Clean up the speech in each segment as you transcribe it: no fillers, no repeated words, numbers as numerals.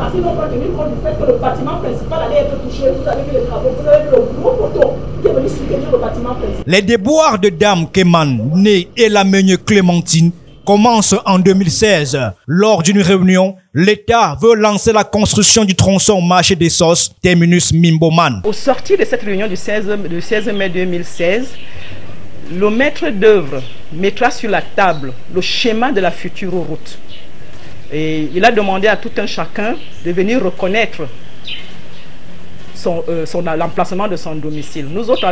parce qu'ils n'ont pas tenu compte du fait que le bâtiment principal allait être touché. Vous avez vu les travaux, vous avez vu le gros poteau qui est venu soutenir le bâtiment principal. Les déboires de Dame Kéman, née Elamegne Clémentine, commencent en 2016. Lors d'une réunion, l'État veut lancer la construction du tronçon marché des Sauces, terminus Mimboman. Au sortir de cette réunion du 16 mai 2016, le maître d'œuvre mettra sur la table le schéma de la future route. Et il a demandé à tout un chacun de venir reconnaître l'emplacement de son domicile. Nous autres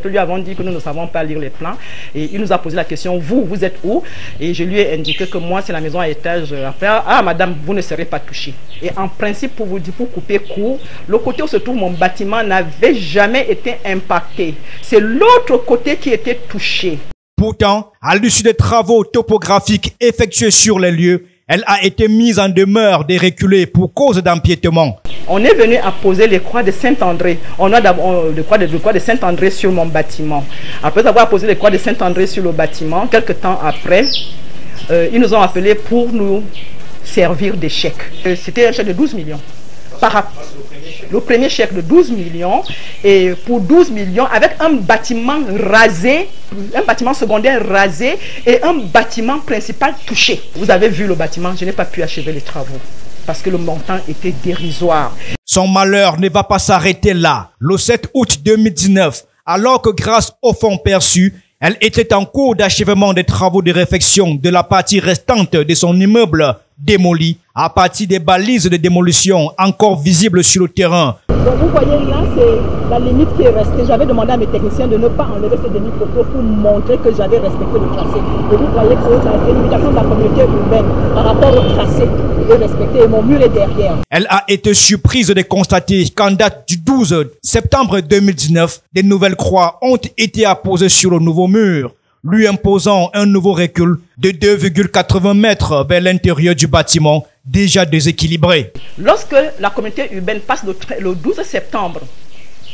lui avons dit que nous ne savons pas lire les plans. Et il nous a posé la question, vous êtes où? Et je lui ai indiqué que moi, c'est la maison à étage. Après, ah madame, vous ne serez pas touchée. Et en principe, pour couper court, le côté où se trouve mon bâtiment n'avait jamais été impacté. C'est l'autre côté qui était touché. Pourtant, à l'issue des travaux topographiques effectués sur les lieux, elle a été mise en demeure de reculer pour cause d'empiètement. On est venu à poser les croix de Saint-André. On a d'abord le croix de Saint-André sur mon bâtiment. Après avoir posé les croix de Saint-André sur le bâtiment, quelques temps après, ils nous ont appelés pour nous servir des chèques. C'était un chèque de 12 millions. Le premier chèque de 12 millions, et pour 12 millions, avec un bâtiment rasé, un bâtiment secondaire rasé et un bâtiment principal touché. Vous avez vu le bâtiment, je n'ai pas pu achever les travaux parce que le montant était dérisoire. Son malheur ne va pas s'arrêter là. Le 7 août 2019, alors que grâce aux fonds perçus, elle était en cours d'achèvement des travaux de réfection de la partie restante de son immeuble démoli à partir des balises de démolition encore visibles sur le terrain. Donc vous voyez là, c'est la limite qui est restée. J'avais demandé à mes techniciens de ne pas enlever ces demi-poteaux pour montrer que j'avais respecté le tracé. Et vous voyez que la délimitation de la communauté urbaine par rapport au tracé est respectée et mon mur est derrière. Elle a été surprise de constater qu'en date du 12 septembre 2019, des nouvelles croix ont été apposées sur le nouveau mur, lui imposant un nouveau recul de 2,80 mètres vers l'intérieur du bâtiment, déjà déséquilibré. Lorsque la communauté urbaine passe le 12 septembre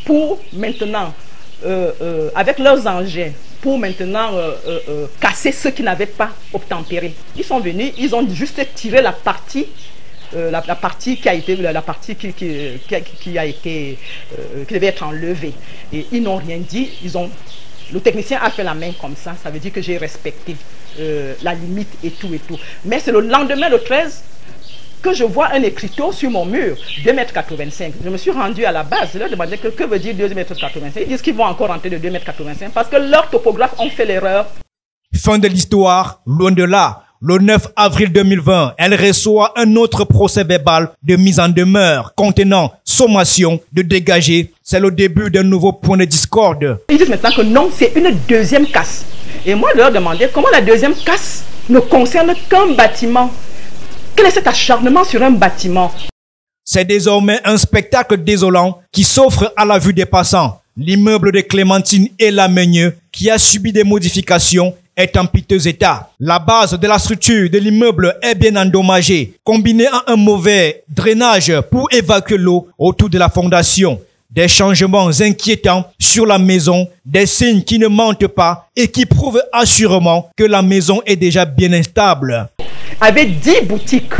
pour maintenant, avec leurs engins, pour maintenant casser ceux qui n'avaient pas obtempéré, ils sont venus, ils ont juste tiré la partie qui devait être enlevée. Et ils n'ont rien dit, le technicien a fait la main comme ça veut dire que j'ai respecté la limite et tout. Mais c'est le lendemain, le 13, que je vois un écriteau sur mon mur, 2,85 m. Je me suis rendu à la base, je leur demandais que veut dire 2,85 m. Ils disent qu'ils vont encore rentrer de 2,85 m parce que leurs topographes ont fait l'erreur. Fin de l'histoire, loin de là. Le 9 avril 2020, elle reçoit un autre procès-verbal de mise en demeure contenant sommation de dégager. C'est le début d'un nouveau point de discorde. Ils disent maintenant que non, c'est une deuxième casse. Et moi, je leur demandais comment la deuxième casse ne concerne qu'un bâtiment. Quel est cet acharnement sur un bâtiment? C'est désormais un spectacle désolant qui s'offre à la vue des passants. L'immeuble de Clémentine Elamegne, qui a subi des modifications, est en piteux état. La base de la structure de l'immeuble est bien endommagée, combinée à un mauvais drainage pour évacuer l'eau autour de la fondation. Des changements inquiétants sur la maison, des signes qui ne mentent pas et qui prouvent assurément que la maison est déjà bien instable. Avec 10 boutiques.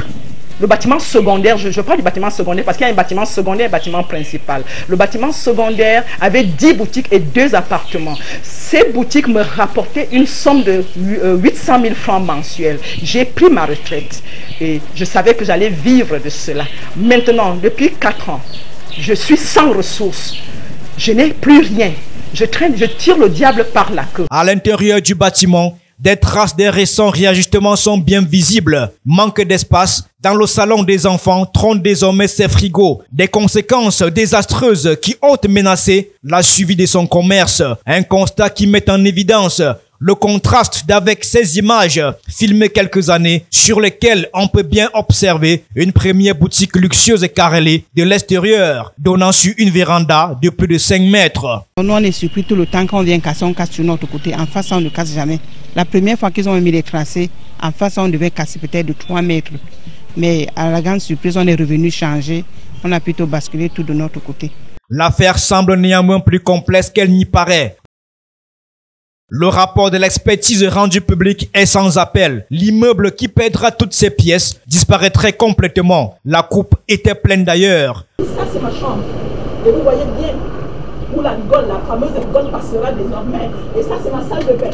Le bâtiment secondaire, je parle du bâtiment secondaire parce qu'il y a un bâtiment secondaire et un bâtiment principal. Le bâtiment secondaire avait 10 boutiques et 2 appartements. Ces boutiques me rapportaient une somme de 800 000 francs mensuels. J'ai pris ma retraite et je savais que j'allais vivre de cela. Maintenant, depuis 4 ans, je suis sans ressources. Je n'ai plus rien. Je tire le diable par la queue. À l'intérieur du bâtiment, des traces des récents réajustements sont bien visibles. Manque d'espace. Dans le salon des enfants trônent désormais ses frigos. Des conséquences désastreuses qui ont menacé la survie de son commerce. Un constat qui met en évidence le contraste d'avec ces images filmées quelques années sur lesquelles on peut bien observer une première boutique luxueuse et carrelée de l'extérieur donnant sur une véranda de plus de 5 mètres. Nous on est surpris tout le temps quand on vient casser, on casse sur notre côté. En face on ne casse jamais. La première fois qu'ils ont mis les tracés, en face on devait casser peut-être de 3 mètres. Mais à la grande surprise, on est revenu changer. On a plutôt basculé tout de notre côté. L'affaire semble néanmoins plus complexe qu'elle n'y paraît. Le rapport de l'expertise rendu public est sans appel. L'immeuble qui perdra toutes ses pièces disparaîtrait complètement. La coupe était pleine d'ailleurs. Ça, c'est ma chambre. Et vous voyez bien où la gaule, la fameuse gaule passera désormais. Et ça, c'est ma salle de bain.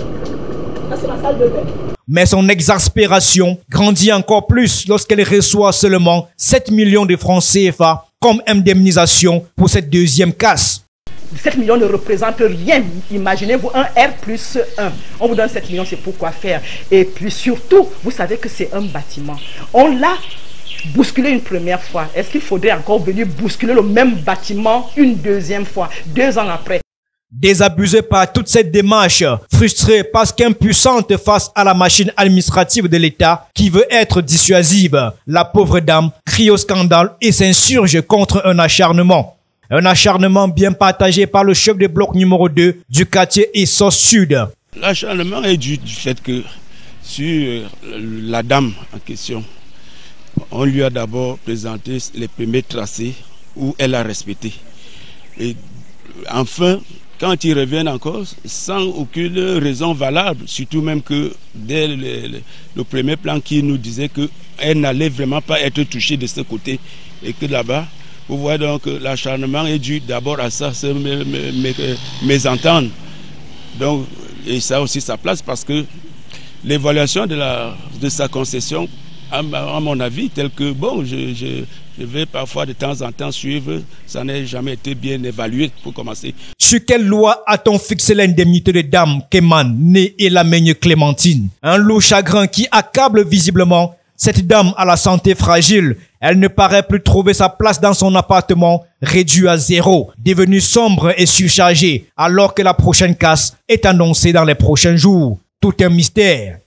Ça, c'est ma salle de bain. Mais son exaspération grandit encore plus lorsqu'elle reçoit seulement 7 millions de francs CFA comme indemnisation pour cette deuxième casse. 7 millions ne représentent rien. Imaginez-vous un R plus 1. On vous donne 7 millions, c'est pour quoi faire. Et puis surtout, vous savez que c'est un bâtiment. On l'a bousculé une première fois. Est-ce qu'il faudrait encore venir bousculer le même bâtiment une deuxième fois, 2 ans après? Désabusée par toute cette démarche, frustrée parce qu'impuissante face à la machine administrative de l'État qui veut être dissuasive, la pauvre dame crie au scandale et s'insurge contre un acharnement. Un acharnement bien partagé par le chef de bloc numéro 2 du quartier Essos Sud. L'acharnement est du fait que sur la dame en question, on lui a d'abord présenté les premiers tracés où elle a respecté. Et enfin, quand ils reviennent encore, sans aucune raison valable, surtout même que dès le premier plan qui nous disait qu'elle n'allait vraiment pas être touchée de ce côté et que là-bas, vous voyez donc l'acharnement est dû d'abord à ça, c'est mésentendre. Donc, et ça aussi sa place parce que l'évaluation de sa concession, à mon avis, tel que, bon, je vais parfois de temps en temps suivre, ça n'a jamais été bien évalué pour commencer. Sur quelle loi a-t-on fixé l'indemnité de dame Kéman, née Elamaigne Clémentine? Un lourd chagrin qui accable visiblement cette dame à la santé fragile. Elle ne paraît plus trouver sa place dans son appartement, réduit à zéro, devenu sombre et surchargé, alors que la prochaine casse est annoncée dans les prochains jours. Tout un mystère.